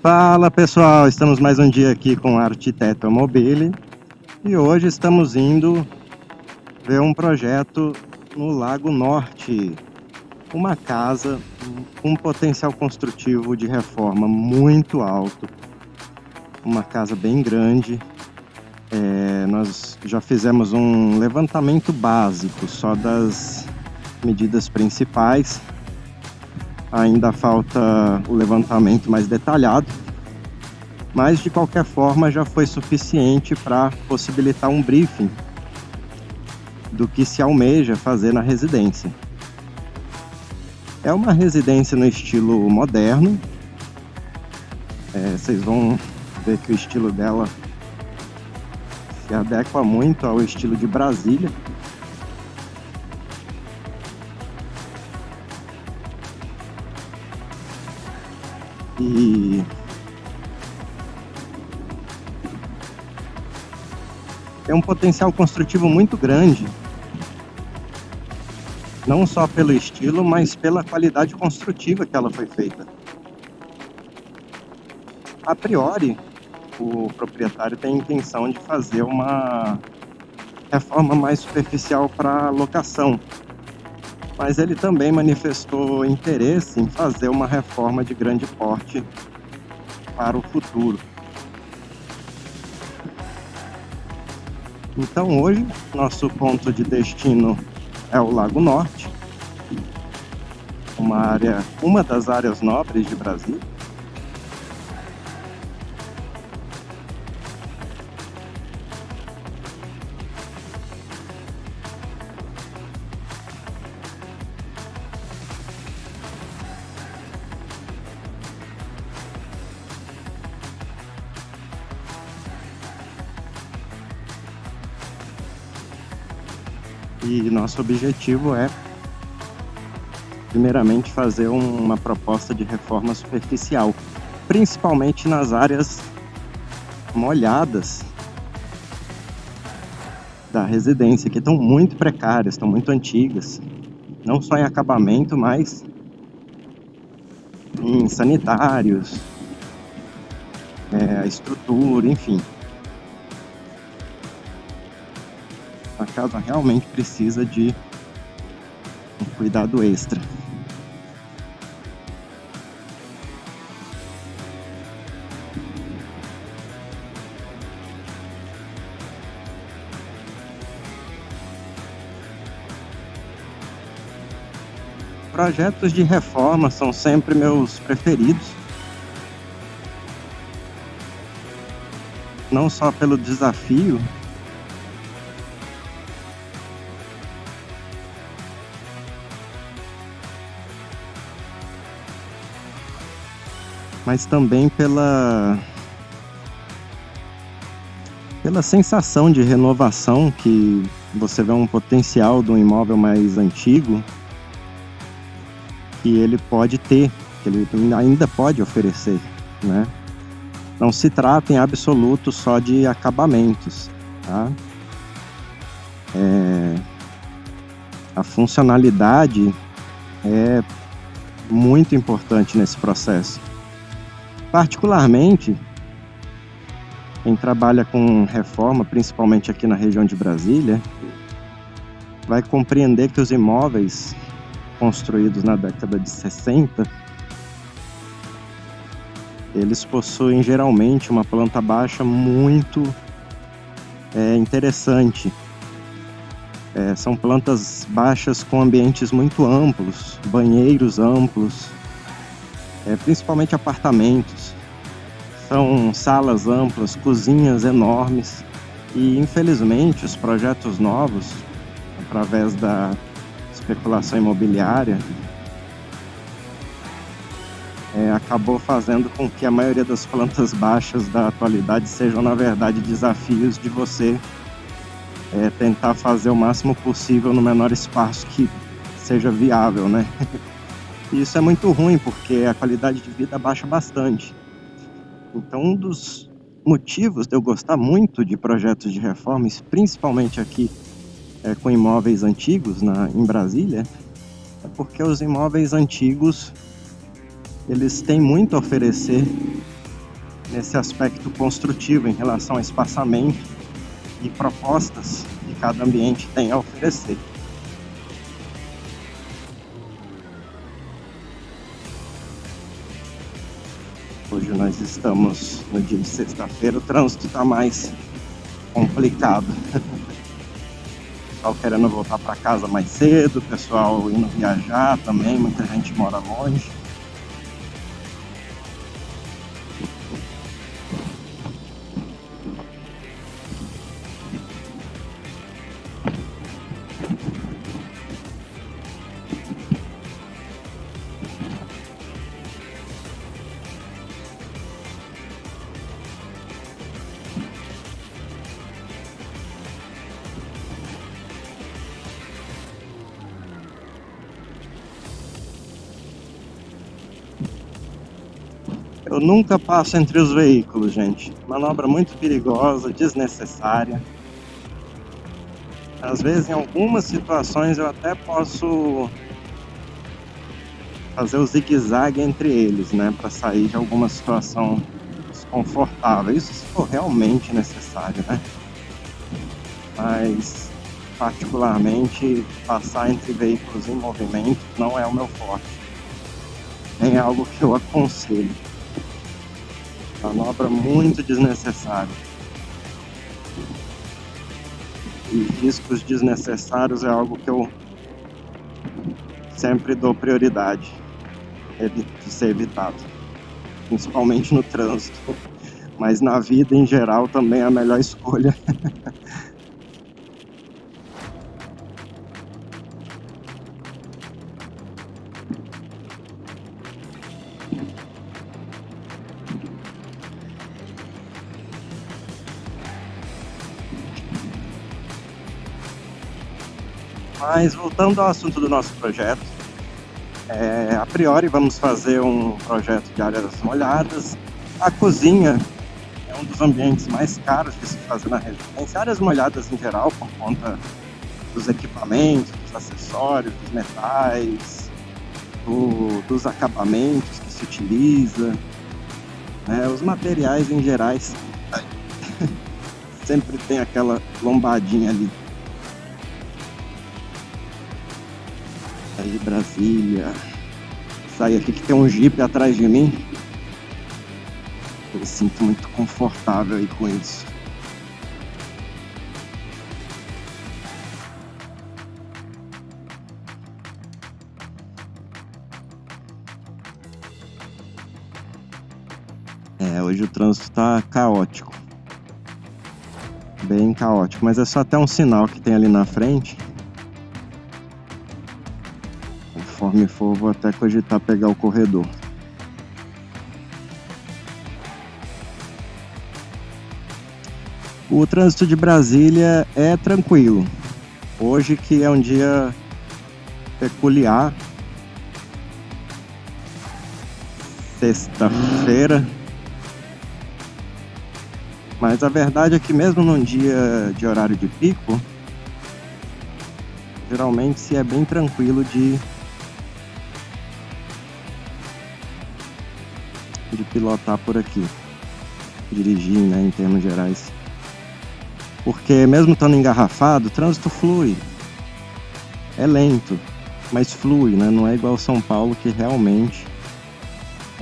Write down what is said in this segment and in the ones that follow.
Fala pessoal, estamos mais um dia aqui com o Arquiteto Mobile e hoje estamos indo ver um projeto no Lago Norte, uma casa com um potencial construtivo de reforma muito alto, uma casa bem grande. Nós já fizemos um levantamento básico só das medidas principais. Ainda falta o levantamento mais detalhado, mas de qualquer forma já foi suficiente para possibilitar um briefing do que se almeja fazer na residência. É uma residência no estilo moderno, vocês vão ver que o estilo dela se adequa muito ao estilo de Brasília. E tem um potencial construtivo muito grande, não só pelo estilo, mas pela qualidade construtiva que ela foi feita. A priori, o proprietário tem a intenção de fazer uma reforma mais superficial para locação, mas ele também manifestou interesse em fazer uma reforma de grande porte para o futuro. Então hoje, nosso ponto de destino é o Lago Norte, uma das áreas nobres de Brasília. E nosso objetivo é, primeiramente, fazer uma proposta de reforma superficial, principalmente nas áreas molhadas da residência, que estão muito precárias, estão muito antigas, não só em acabamento, mas em sanitários, a estrutura, enfim. A casa realmente precisa de um cuidado extra. Projetos de reforma são sempre meus preferidos, não só pelo desafio, mas também pela sensação de renovação que você vê um potencial de um imóvel mais antigo que ele pode ter, que ele ainda pode oferecer, né? Não se trata em absoluto só de acabamentos, tá? A funcionalidade é muito importante nesse processo. Particularmente, quem trabalha com reforma, principalmente aqui na região de Brasília, vai compreender que os imóveis construídos na década de 60, eles possuem geralmente uma planta baixa muito interessante. São plantas baixas com ambientes muito amplos, banheiros amplos, principalmente apartamentos. São salas amplas, cozinhas enormes e, infelizmente, os projetos novos, através da especulação imobiliária, acabou fazendo com que a maioria das plantas baixas da atualidade sejam, na verdade, desafios de você tentar fazer o máximo possível no menor espaço que seja viável, né? E isso é muito ruim, porque a qualidade de vida baixa bastante. Então, um dos motivos de eu gostar muito de projetos de reformas, principalmente aqui com imóveis antigos em Brasília, é porque os imóveis antigos eles têm muito a oferecer nesse aspecto construtivo em relação ao espaçamento e propostas que cada ambiente tem a oferecer. Hoje nós estamos no dia de sexta-feira, o trânsito está mais complicado. O pessoal querendo voltar para casa mais cedo, o pessoal indo viajar também, muita gente mora longe. Eu nunca passo entre os veículos, gente. Manobra muito perigosa, desnecessária. Às vezes, em algumas situações, eu até posso fazer o zigue-zague entre eles, né? Para sair de alguma situação desconfortável. Isso se for realmente necessário, né? Mas, particularmente, passar entre veículos em movimento não é o meu forte. Nem é algo que eu aconselho. Manobra muito desnecessária. E riscos desnecessários é algo que eu sempre dou prioridade de ser evitado, principalmente no trânsito, mas na vida em geral também é a melhor escolha. Mas voltando ao assunto do nosso projeto, a priori vamos fazer um projeto de áreas molhadas. A cozinha é um dos ambientes mais caros de se fazer na residência. Áreas molhadas em geral, por conta dos equipamentos, dos acessórios, dos metais, dos acabamentos que se utiliza, né? Os materiais em gerais sempre tem aquela lombadinha ali. De Brasília. Sai aqui que tem um Jeep atrás de mim. Eu me sinto muito confortável aí com isso. Hoje o trânsito tá caótico. Bem caótico, mas é só até um sinal que tem ali na frente. Conforme for, vou até cogitar pegar o corredor. O trânsito de Brasília é tranquilo. Hoje que é um dia peculiar. Sexta-feira. Mas a verdade é que mesmo num dia de horário de pico, geralmente se é bem tranquilo de pilotar por aqui, dirigir, né, em termos gerais. Porque mesmo estando engarrafado, o trânsito flui. É lento, mas flui, né? Não é igual São Paulo, que realmente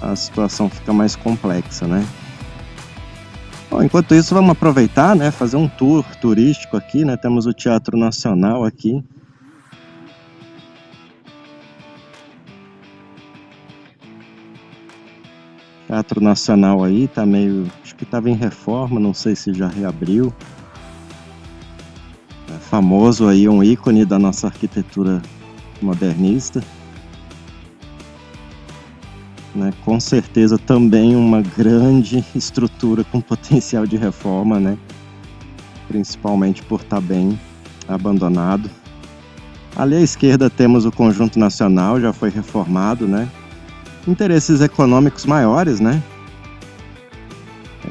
a situação fica mais complexa, né? Bom, enquanto isso, vamos aproveitar, né, fazer um tour turístico aqui, né? Temos o Teatro Nacional aqui. Teatro Nacional aí tá meio... acho que estava em reforma, não sei se já reabriu. É famoso aí, um ícone da nossa arquitetura modernista. Né? Com certeza também uma grande estrutura com potencial de reforma, né? Principalmente por estar bem abandonado. Ali à esquerda temos o Conjunto Nacional, já foi reformado, né? Interesses econômicos maiores, né?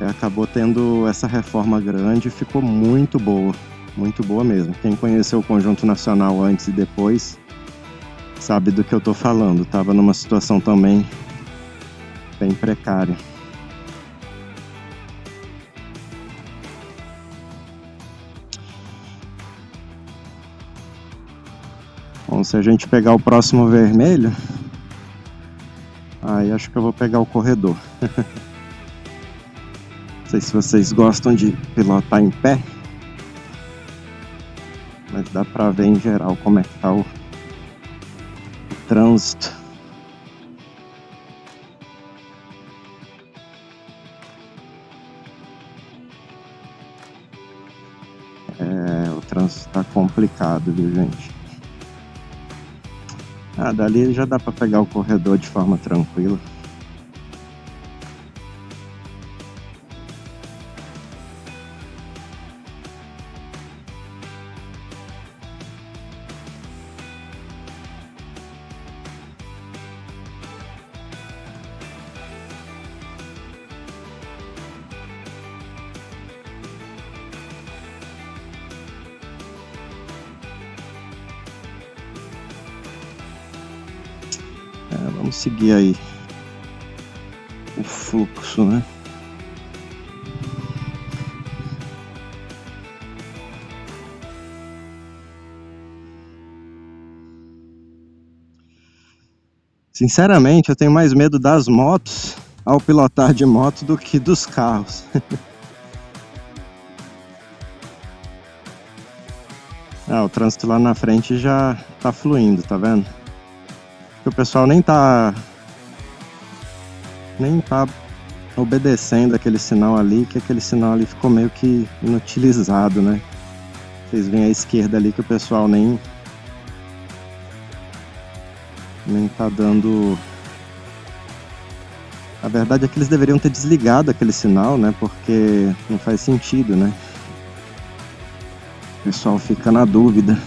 Acabou tendo essa reforma grande e ficou muito boa mesmo. Quem conheceu o Conjunto Nacional antes e depois sabe do que eu tô falando. Tava numa situação também bem precária. Bom, se a gente pegar o próximo vermelho, aí acho que eu vou pegar o corredor. Não sei se vocês gostam de pilotar em pé, mas dá pra ver em geral como é que tá o trânsito. O trânsito tá complicado, viu, gente? Dali já dá pra pegar o corredor de forma tranquila. Vamos seguir aí o fluxo, né? Sinceramente, eu tenho mais medo das motos ao pilotar de moto do que dos carros. O trânsito lá na frente já tá fluindo, tá vendo? O pessoal nem tá obedecendo aquele sinal ali, que aquele sinal ali ficou meio que inutilizado, né? Vocês veem à esquerda ali que o pessoal nem tá dando... A verdade é que eles deveriam ter desligado aquele sinal, né? Porque não faz sentido, né? O pessoal fica na dúvida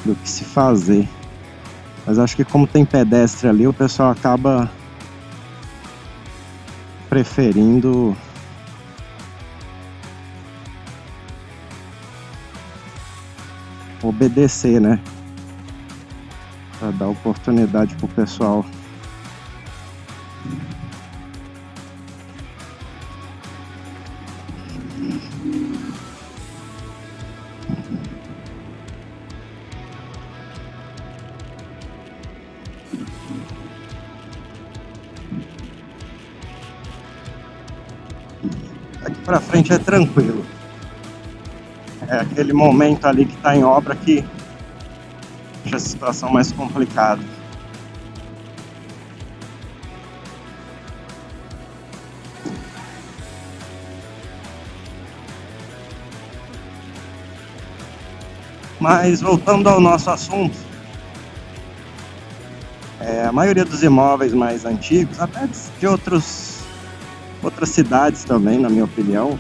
do que se fazer. Mas acho que como tem pedestre ali, o pessoal acaba preferindo obedecer, né? Para dar oportunidade pro pessoal. Aqui pra frente é tranquilo. É aquele momento ali que tá em obra que deixa a situação mais complicada. Mas voltando ao nosso assunto, a maioria dos imóveis mais antigos, até de outras cidades também, na minha opinião,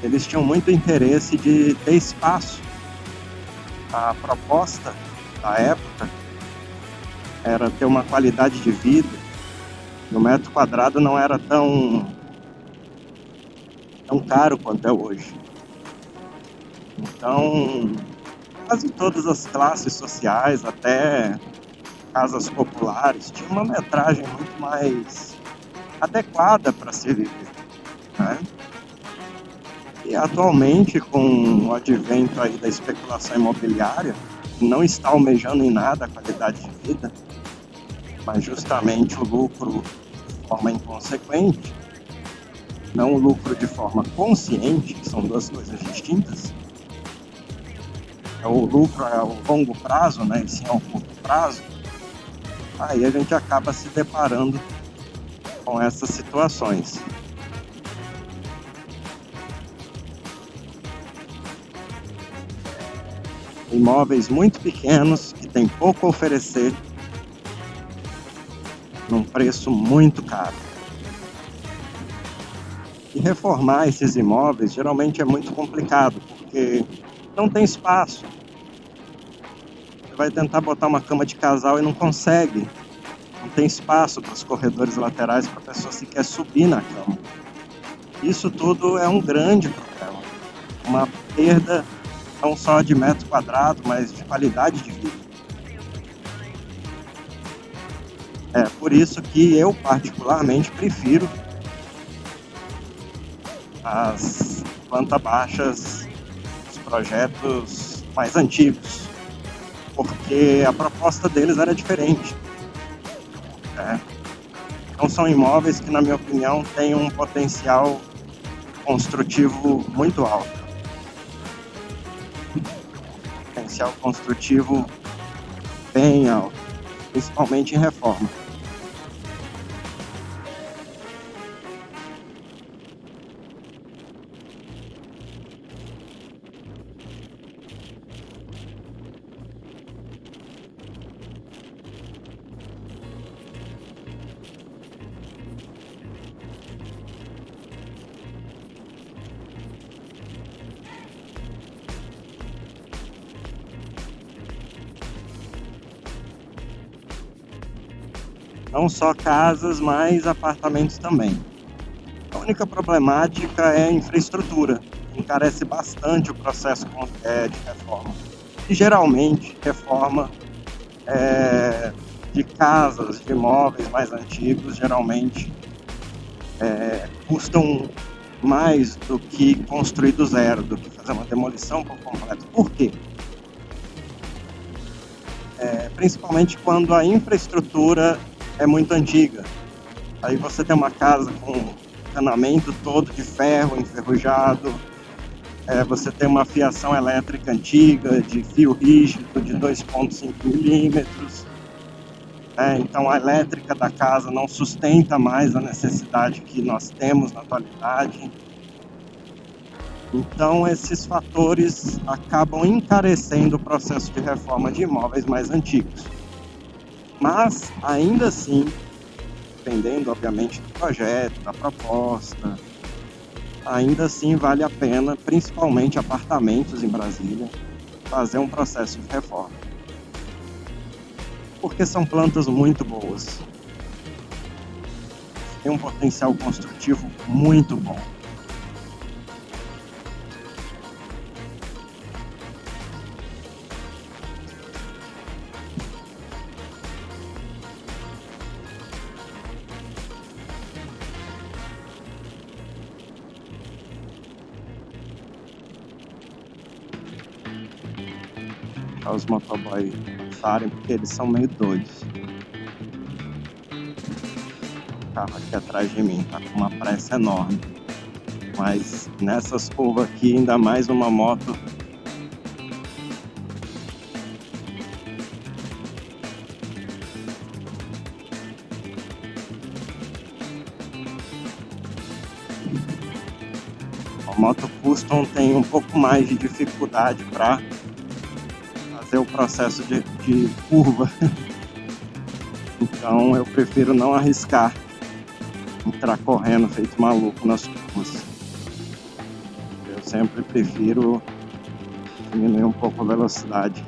eles tinham muito interesse de ter espaço. A proposta da época era ter uma qualidade de vida, e o metro quadrado não era tão caro quanto é hoje. Então, quase todas as classes sociais, até casas populares, tinham uma metragem muito mais adequada para se viver, né? E atualmente, com o advento aí da especulação imobiliária, não está almejando em nada a qualidade de vida, mas justamente o lucro de forma inconsequente, não o lucro de forma consciente, que são duas coisas distintas. O lucro é ao longo prazo, né, e sim ao curto prazo. Aí a gente acaba se deparando com essas situações. Imóveis muito pequenos, que tem pouco a oferecer, num preço muito caro. E reformar esses imóveis geralmente é muito complicado, porque não tem espaço. Você vai tentar botar uma cama de casal e não consegue. Não tem espaço para os corredores laterais para a pessoa sequer subir na cama. Isso tudo é um grande problema. Uma perda não só de metro quadrado, mas de qualidade de vida. É por isso que eu particularmente prefiro as planta baixas, os projetos mais antigos, porque a proposta deles era diferente, né? Então são imóveis que, na minha opinião, têm um potencial construtivo muito alto. Potencial construtivo bem alto, principalmente em reforma. Não só casas, mas apartamentos também. A única problemática é a infraestrutura, que encarece bastante o processo de reforma. E geralmente, reforma de casas, de imóveis mais antigos, geralmente custam mais do que construir do zero, do que fazer uma demolição por completo. Por quê? Principalmente quando a infraestrutura é muito antiga. Aí você tem uma casa com encanamento todo de ferro, enferrujado, você tem uma fiação elétrica antiga, de fio rígido, de 2,5 milímetros. Então a elétrica da casa não sustenta mais a necessidade que nós temos na atualidade. Então esses fatores acabam encarecendo o processo de reforma de imóveis mais antigos. Mas, ainda assim, dependendo, obviamente, do projeto, da proposta, ainda assim vale a pena, principalmente apartamentos em Brasília, fazer um processo de reforma. Porque são plantas muito boas. Tem um potencial construtivo muito bom. Os motoboys passarem, porque eles são meio doidos. O carro aqui atrás de mim tá com uma pressa enorme, mas nessas curvas aqui, ainda mais uma moto. A moto custom tem um pouco mais de dificuldade para fazer o processo de curva. Então eu prefiro não arriscar entrar correndo feito maluco nas curvas. Eu sempre prefiro diminuir um pouco a velocidade.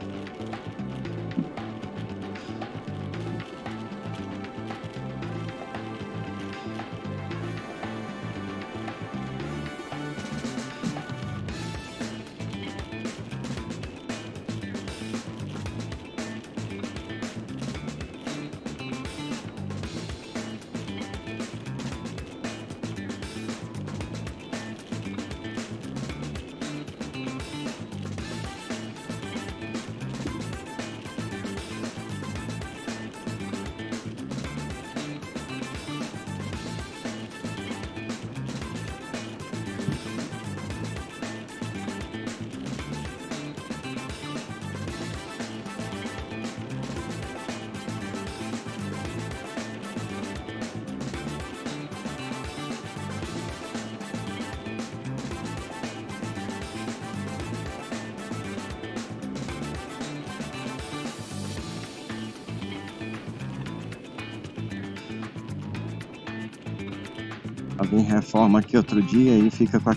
Eu vim em reforma aqui outro dia e fica com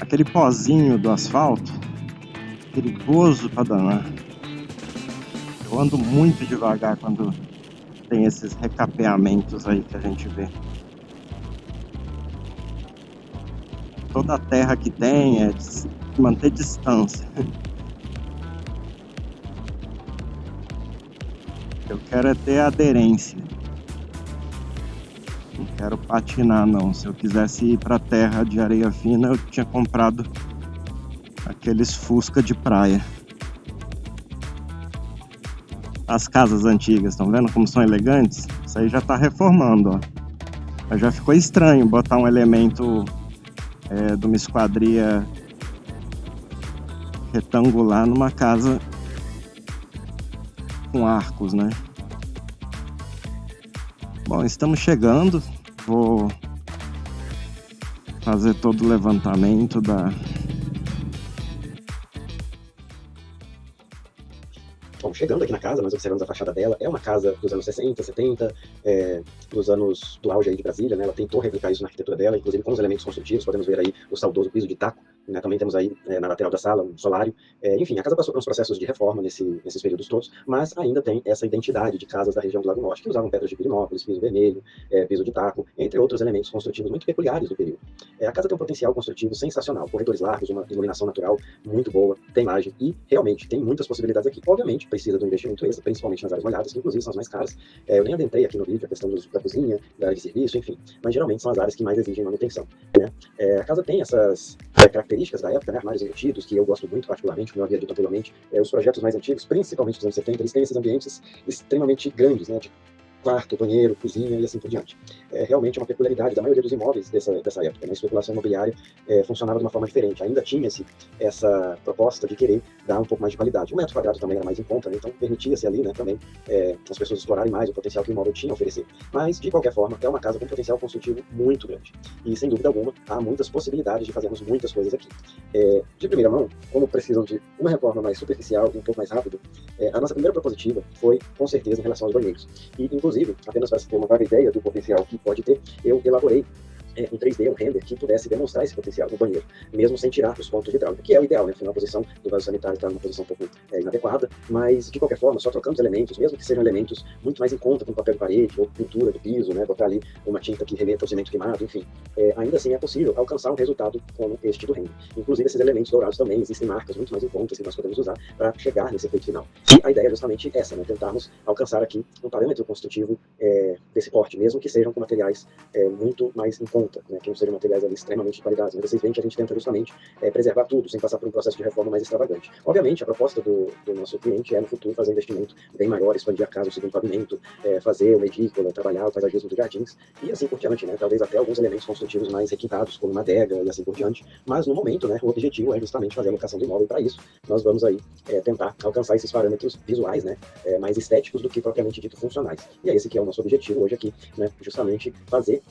aquele pozinho do asfalto, perigoso pra danar. Eu ando muito devagar quando tem esses recapeamentos aí que a gente vê. Toda a terra que tem é de manter distância. Eu quero é ter aderência. Não quero patinar não. Se eu quisesse ir para terra de areia fina, eu tinha comprado aqueles Fusca de praia. As casas antigas, estão vendo como são elegantes? Isso aí já está reformando, ó. Mas já ficou estranho botar um elemento de uma esquadria retangular numa casa com arcos, né? Bom, estamos chegando. Vou fazer todo o levantamento da... Bom, chegando aqui na casa, nós observamos a fachada dela. É uma casa dos anos 60, 70, dos anos do auge aí de Brasília, né? Ela tentou replicar isso na arquitetura dela, inclusive com os elementos construtivos. Podemos ver aí o saudoso piso de taco, né? Também temos aí na lateral da sala um solário. Enfim, a casa passou por uns processos de reforma nesses períodos todos, mas ainda tem essa identidade de casas da região do Lago Norte, que usavam pedras de Pirinópolis, piso vermelho, piso de taco, entre outros elementos construtivos muito peculiares do período. A casa tem um potencial construtivo sensacional, corredores largos, uma iluminação natural muito boa, tem laje e realmente tem muitas possibilidades aqui. Obviamente, precisa de um investimento extra, principalmente nas áreas molhadas, que inclusive são as mais caras. Eu nem adentrei aqui no vídeo a questão da cozinha, da área de serviço, enfim, mas geralmente são as áreas que mais exigem manutenção, né? A casa tem essas características da época, né? Armários embutidos, que eu gosto muito particularmente, como eu havia dito anteriormente. Os projetos mais antigos, principalmente dos anos 70, eles têm esses ambientes extremamente grandes, né? De quarto, banheiro, cozinha e assim por diante. É realmente uma peculiaridade da maioria dos imóveis dessa época, né? A especulação imobiliária funcionava de uma forma diferente. Ainda tinha essa proposta de querer dar um pouco mais de qualidade. O metro quadrado também era mais em conta, né? Então permitia-se ali, né, também as pessoas explorarem mais o potencial que o imóvel tinha a oferecer. Mas, de qualquer forma, é uma casa com potencial construtivo muito grande. E, sem dúvida alguma, há muitas possibilidades de fazermos muitas coisas aqui. De primeira mão, como precisam de uma reforma mais superficial e um pouco mais rápido, a nossa primeira propositiva foi, com certeza, em relação aos banheiros. E, inclusive, apenas para ter uma vaga ideia do potencial que pode ter, eu elaborei em 3D, um render que pudesse demonstrar esse potencial no banheiro, mesmo sem tirar os pontos de hidráulica, que é o ideal, né? Afinal, a posição do vaso sanitário está numa posição um pouco inadequada, mas, de qualquer forma, só trocando os elementos, mesmo que sejam elementos muito mais em conta, como papel de parede ou pintura do piso, né? Botar ali uma tinta que remeta ao cimento queimado, enfim, ainda assim é possível alcançar um resultado como este do render. Inclusive, esses elementos dourados também, existem marcas muito mais em conta que nós podemos usar para chegar nesse efeito final. E a ideia é justamente essa, né? Tentarmos alcançar aqui um parâmetro construtivo desse porte, mesmo que sejam com materiais muito mais em conta, né, que não sejam materiais ali extremamente de qualidade. Mas vocês veem que a gente tenta justamente preservar tudo, sem passar por um processo de reforma mais extravagante. Obviamente, a proposta do nosso cliente é, no futuro, fazer um investimento bem maior, expandir a casa, o segundo pavimento, fazer uma edícula, trabalhar o paisagismo dos jardins, e assim por diante, né? Talvez até alguns elementos construtivos mais requintados, como uma adega e assim por diante. Mas, no momento, né, o objetivo é justamente fazer a locação do imóvel. Para isso, nós vamos aí tentar alcançar esses parâmetros visuais, né, mais estéticos do que propriamente dito funcionais. E é esse que é o nosso objetivo hoje aqui, né, justamente fazer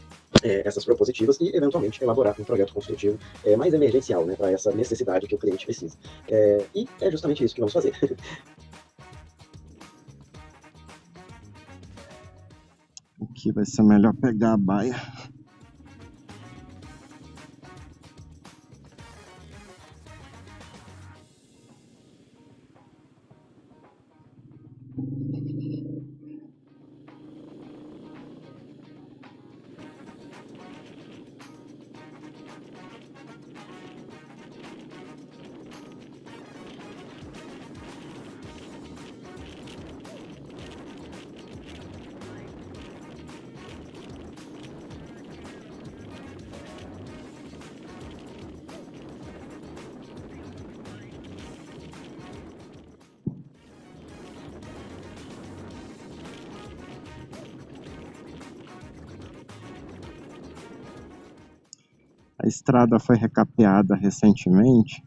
essas propositivas e, eventualmente, elaborar um projeto construtivo mais emergencial, né, para essa necessidade que o cliente precisa. E é justamente isso que vamos fazer. Aqui vai ser melhor pegar a baia. A estrada foi recapeada recentemente,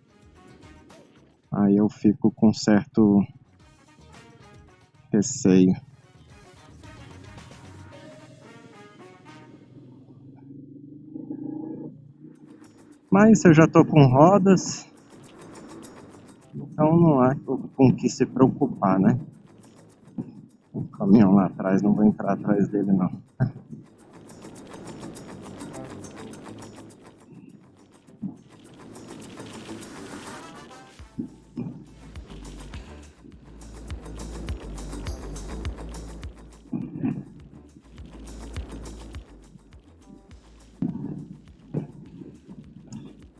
aí eu fico com certo receio. Mas eu já estou com rodas, então não há com que se preocupar, né? O caminhão lá atrás, não vou entrar atrás dele não.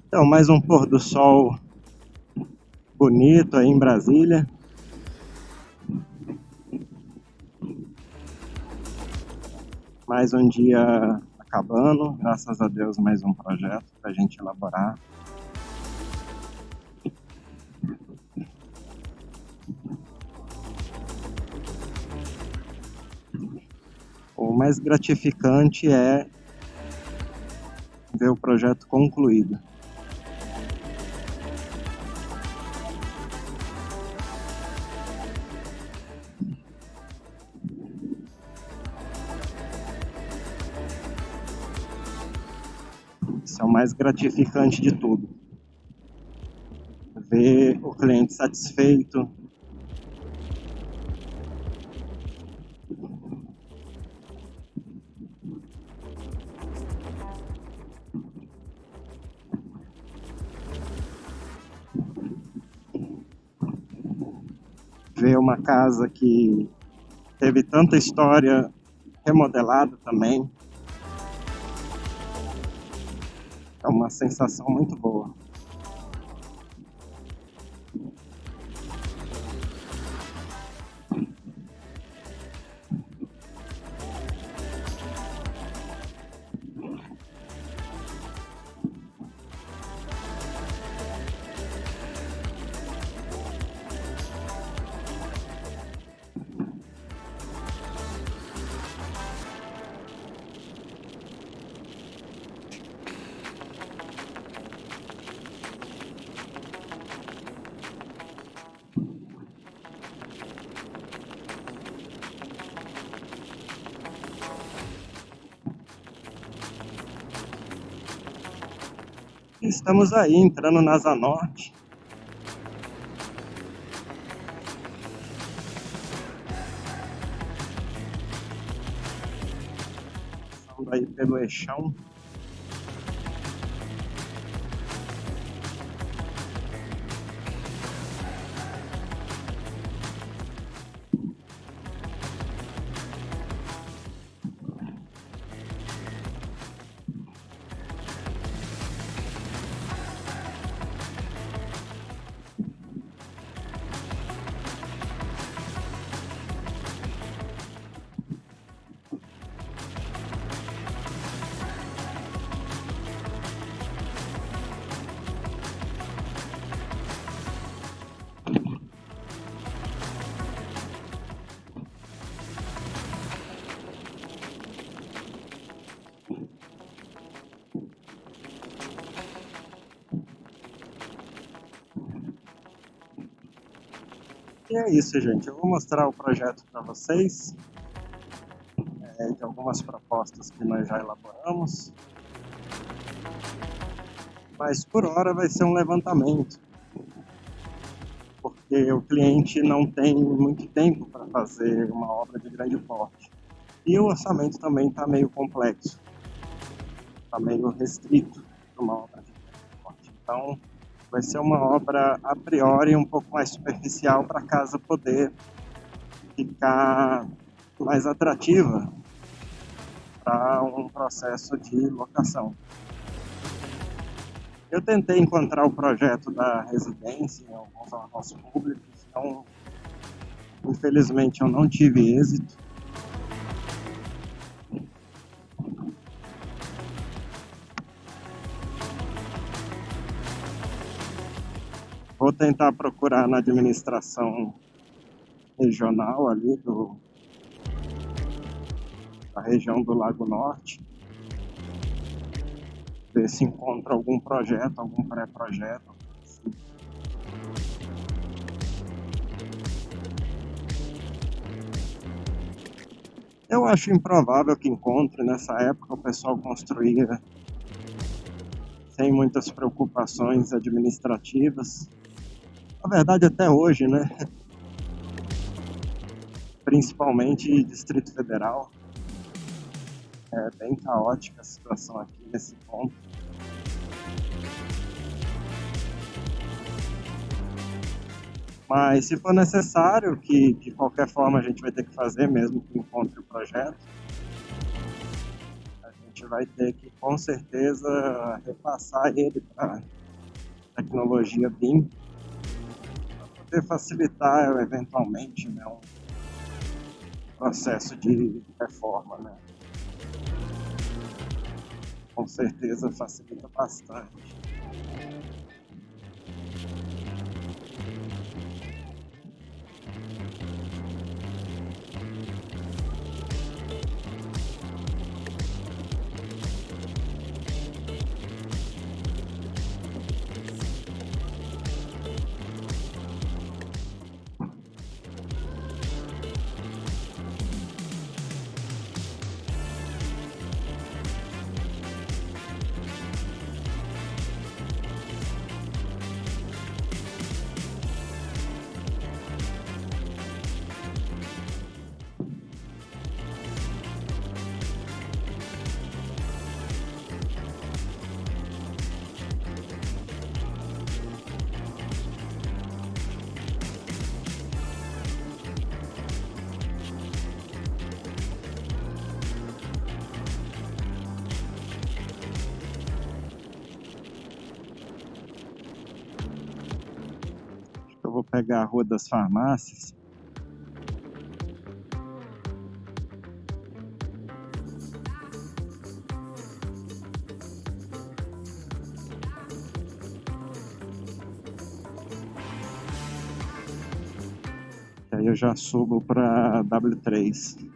Então, mais um pôr do sol bonito aí em Brasília. Mais um dia acabando, graças a Deus mais um projeto para a gente elaborar. O mais gratificante é ver o projeto concluído. Isso é o mais gratificante de tudo. Ver o cliente satisfeito. Ver uma casa que teve tanta história remodelada também. É uma sensação muito boa. Estamos aí entrando na Asa Norte. Passando aí pelo Eixão. E é isso, gente. Eu vou mostrar o projeto para vocês, de algumas propostas que nós já elaboramos. Mas por hora vai ser um levantamento, porque o cliente não tem muito tempo para fazer uma obra de grande porte. E o orçamento também está meio complexo, está meio restrito para uma obra de grande porte. Então, vai ser uma obra a priori um pouco mais superficial para a casa poder ficar mais atrativa para um processo de locação. Eu tentei encontrar o projeto da residência em alguns órgãos públicos, então, infelizmente, eu não tive êxito. Vou tentar procurar na administração regional ali da região do Lago Norte, ver se encontra algum projeto, algum pré-projeto. Assim. Eu acho improvável que encontre. Nessa época o pessoal construía sem muitas preocupações administrativas. Na verdade, até hoje, né? Principalmente Distrito Federal. É bem caótica a situação aqui nesse ponto. Mas se for necessário, que de qualquer forma a gente vai ter que fazer mesmo que encontre o projeto, a gente vai ter que com certeza repassar ele para tecnologia BIM, para poder facilitar eventualmente, né, um processo de reforma, né? Com certeza facilita bastante. vou pegar a Rua das Farmácias. Aí eu já subo para W3.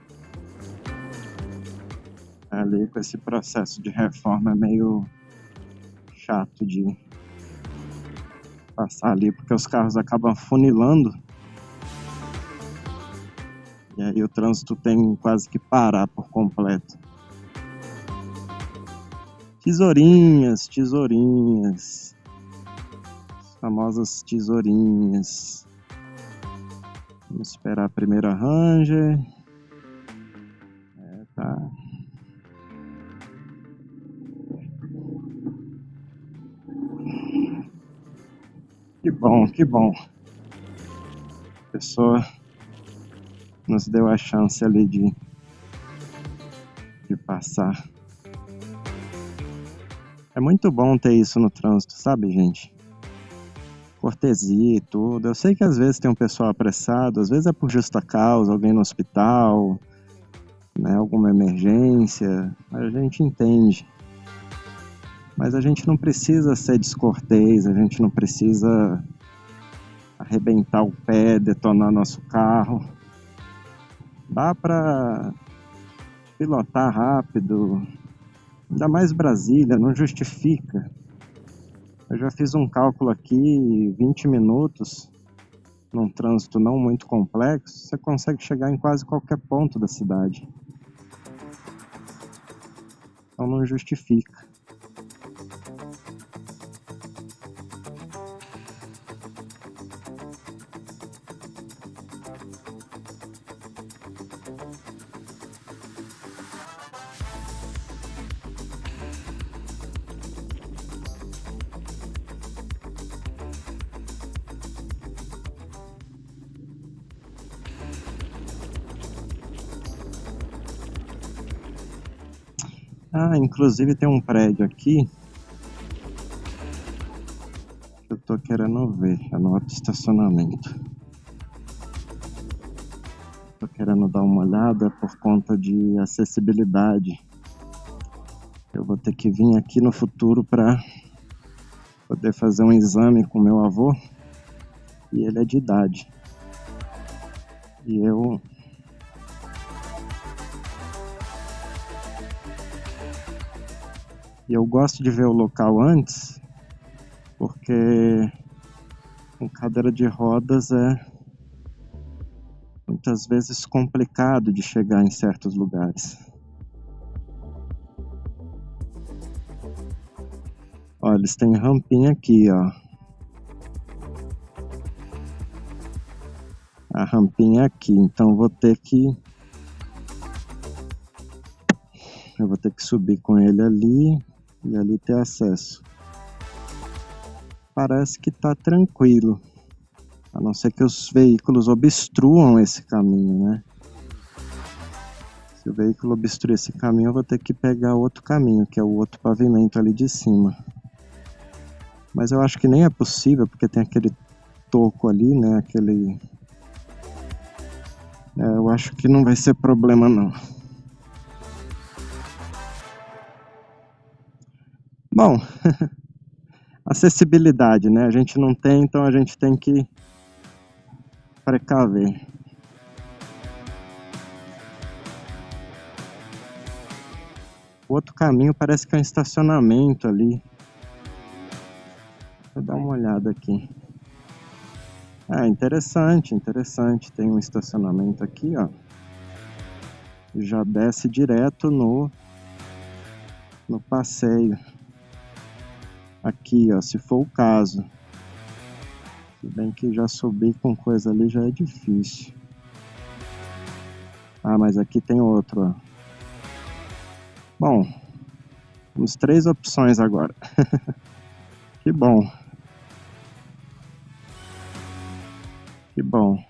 Ali com esse processo de reforma é meio chato de passar ali, porque os carros acabam funilando. E aí o trânsito tem quase que parar por completo. Tesourinhas, tesourinhas. As famosas tesourinhas. Vamos esperar a primeira Ranger. Tá. Que bom, que bom. A pessoa nos deu a chance ali de passar. É muito bom ter isso no trânsito, sabe, gente? Cortesia e tudo. Eu sei que às vezes tem um pessoal apressado, às vezes é por justa causa, alguém no hospital, né, alguma emergência, a gente entende. Mas a gente não precisa ser descortês, a gente não precisa arrebentar o pé, detonar nosso carro. Dá pra pilotar rápido, ainda mais Brasília, não justifica. Eu já fiz um cálculo aqui, 20 minutos, num trânsito não muito complexo, você consegue chegar em quase qualquer ponto da cidade. Então não justifica. Ah, inclusive tem um prédio aqui que eu tô querendo ver, é no outro estacionamento. Tô querendo dar uma olhada por conta de acessibilidade. Eu vou ter que vir aqui no futuro para poder fazer um exame com meu avô, e ele é de idade. E eu gosto de ver o local antes, porque com cadeira de rodas é muitas vezes complicado de chegar em certos lugares. Ó, eles têm rampinha aqui, ó. A rampinha aqui, então eu vou ter que subir com ele ali e ali ter acesso. Parece que tá tranquilo, a não ser que os veículos obstruam esse caminho, né? Se o veículo obstruir esse caminho, eu vou ter que pegar outro caminho, que é o outro pavimento ali de cima. Mas eu acho que nem é possível, porque tem aquele toco ali, né? Eu acho que não vai ser problema, não. Bom, acessibilidade, né? A gente não tem, então a gente tem que precaver. O outro caminho parece que é um estacionamento ali. Vou dar uma olhada aqui. Ah, interessante, interessante. Tem um estacionamento aqui, ó. Já desce direto no passeio. Aqui, ó, se for o caso. Se bem que já subir com coisa ali já é difícil. Ah, mas aqui tem outro, ó. Bom, temos 3 opções agora. Que bom. Que bom.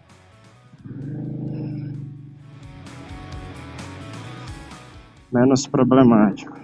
Menos problemático.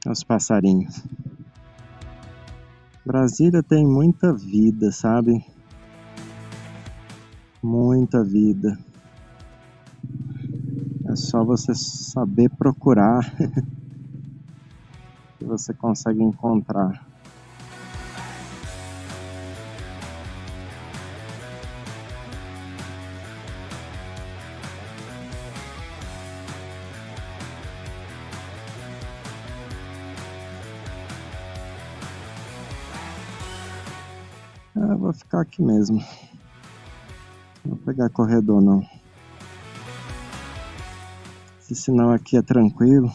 Os passarinhos. Brasília tem muita vida, sabe? Muita vida. É só você saber procurar que você consegue encontrar. Eu vou ficar aqui mesmo. Não vou pegar corredor não. Esse sinal aqui é tranquilo.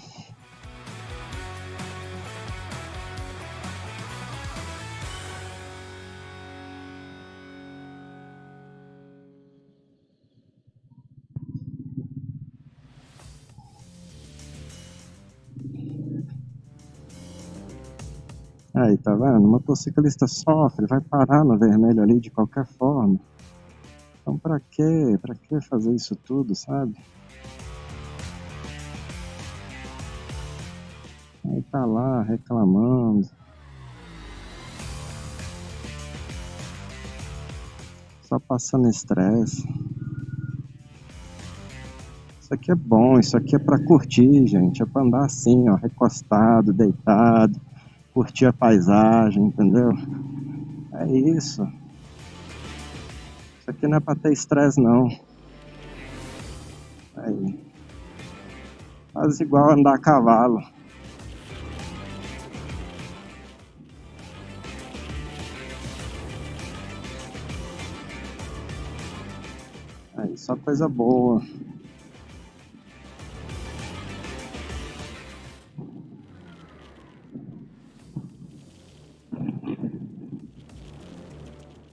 Aí, tá vendo? O motociclista sofre, vai parar no vermelho ali de qualquer forma. Então pra quê? Pra que fazer isso tudo, sabe? Aí tá lá reclamando. Só passando estresse. Isso aqui é bom, isso aqui é pra curtir, gente. É pra andar assim, ó, recostado, deitado, curtir a paisagem, entendeu? É isso. Isso aqui não é pra ter estresse, não. Aí. Faz igual andar a cavalo. Aí, só coisa boa.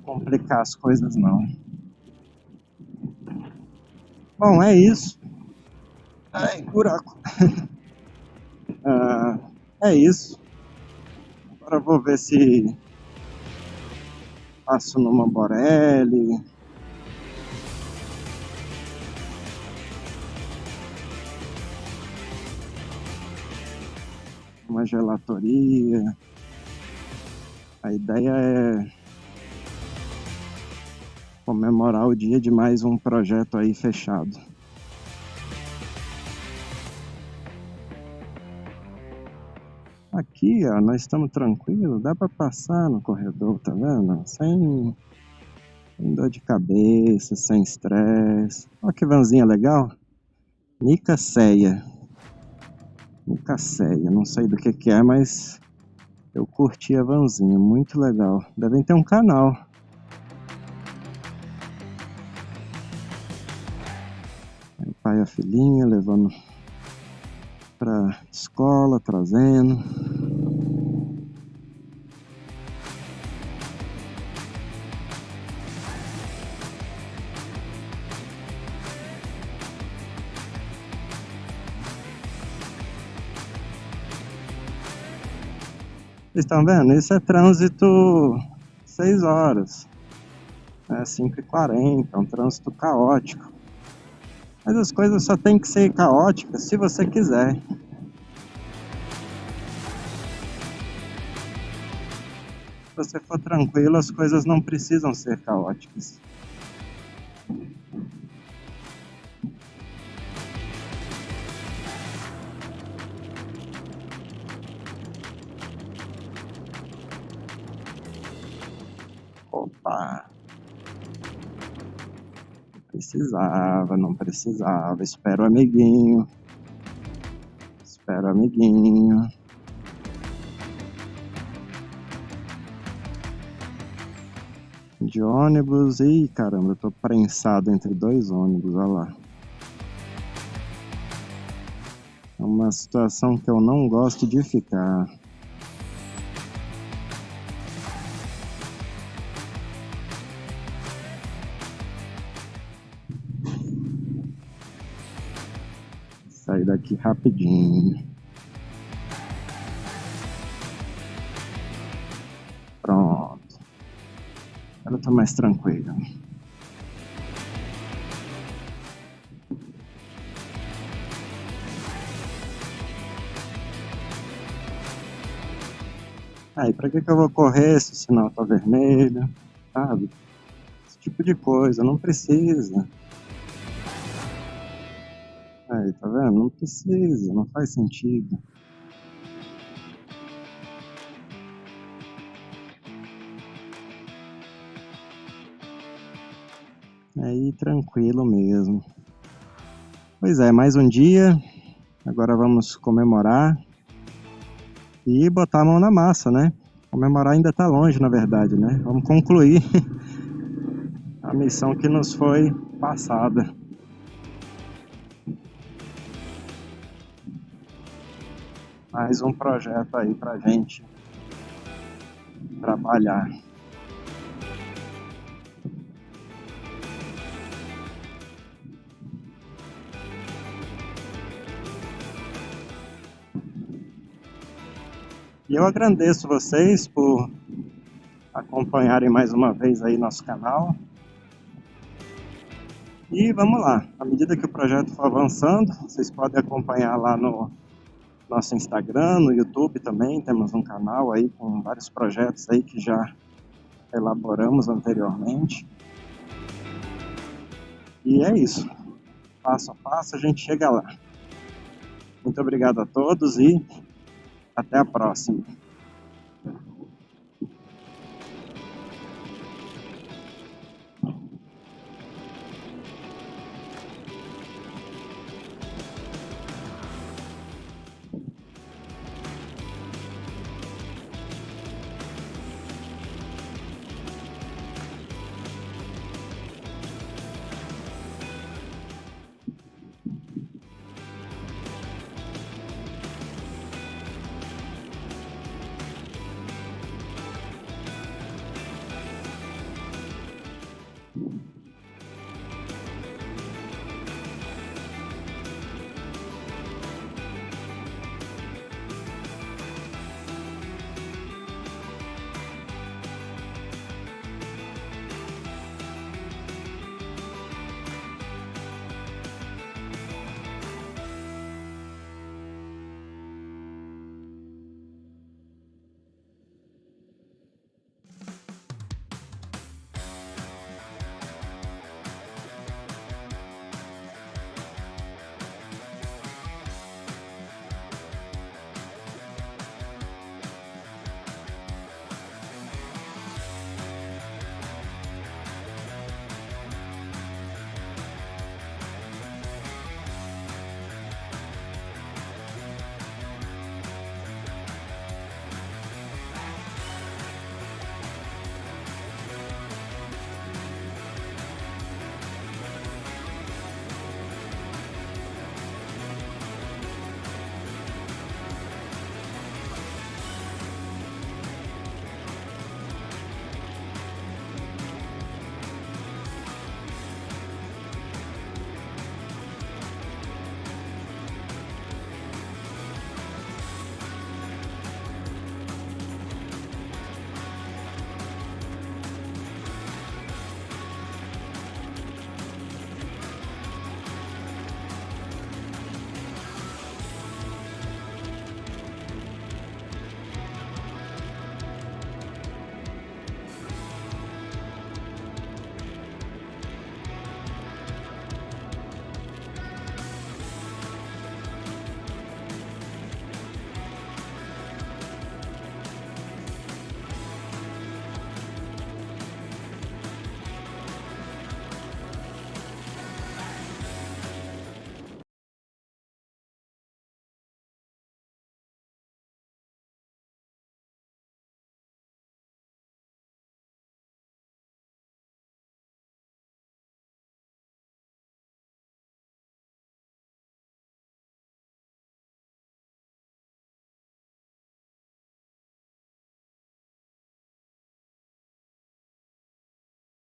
Complicar as coisas, não. Bom, é isso. Ai, buraco. Ah, é isso. Agora eu vou ver se passo numa Borelli. Uma gelatoria. A ideia é comemorar o dia de mais um projeto aí fechado. Aqui, ó, nós estamos tranquilos, dá para passar no corredor, tá vendo? Sem dor de cabeça, sem estresse. Olha que vanzinha legal. Nicaceia. Nicaceia, não sei do que é, mas eu curti a vanzinha, muito legal. Devem ter um canal. Aí o pai e a filhinha levando pra escola, trazendo. Vocês estão vendo? Isso é trânsito 6 horas. É 5h40, é um trânsito caótico. Mas as coisas só tem que ser caóticas se você quiser. Se você for tranquilo, as coisas não precisam ser caóticas. Opa! Não precisava. Espera o amiguinho. Espera o amiguinho. De ônibus. Ih, caramba, eu tô prensado entre 2 ônibus, olha lá. É uma situação que eu não gosto de ficar. Sair daqui rapidinho. Pronto. Agora eu tô mais tranquilo. Aí, pra que que eu vou correr se o sinal tá vermelho? Sabe? Esse tipo de coisa, não precisa. Aí, tá vendo? Não precisa, não faz sentido. Aí, tranquilo mesmo. Pois é, mais um dia. Agora vamos comemorar e botar a mão na massa, né? Comemorar ainda tá longe, na verdade, né? Vamos concluir a missão que nos foi passada. Mais um projeto aí pra gente trabalhar. E eu agradeço vocês por acompanharem mais uma vez aí nosso canal. E vamos lá, à medida que o projeto for avançando, vocês podem acompanhar lá no nosso Instagram, no YouTube também, temos um canal aí com vários projetos aí que já elaboramos anteriormente. E é isso, passo a passo a gente chega lá. Muito obrigado a todos e até a próxima.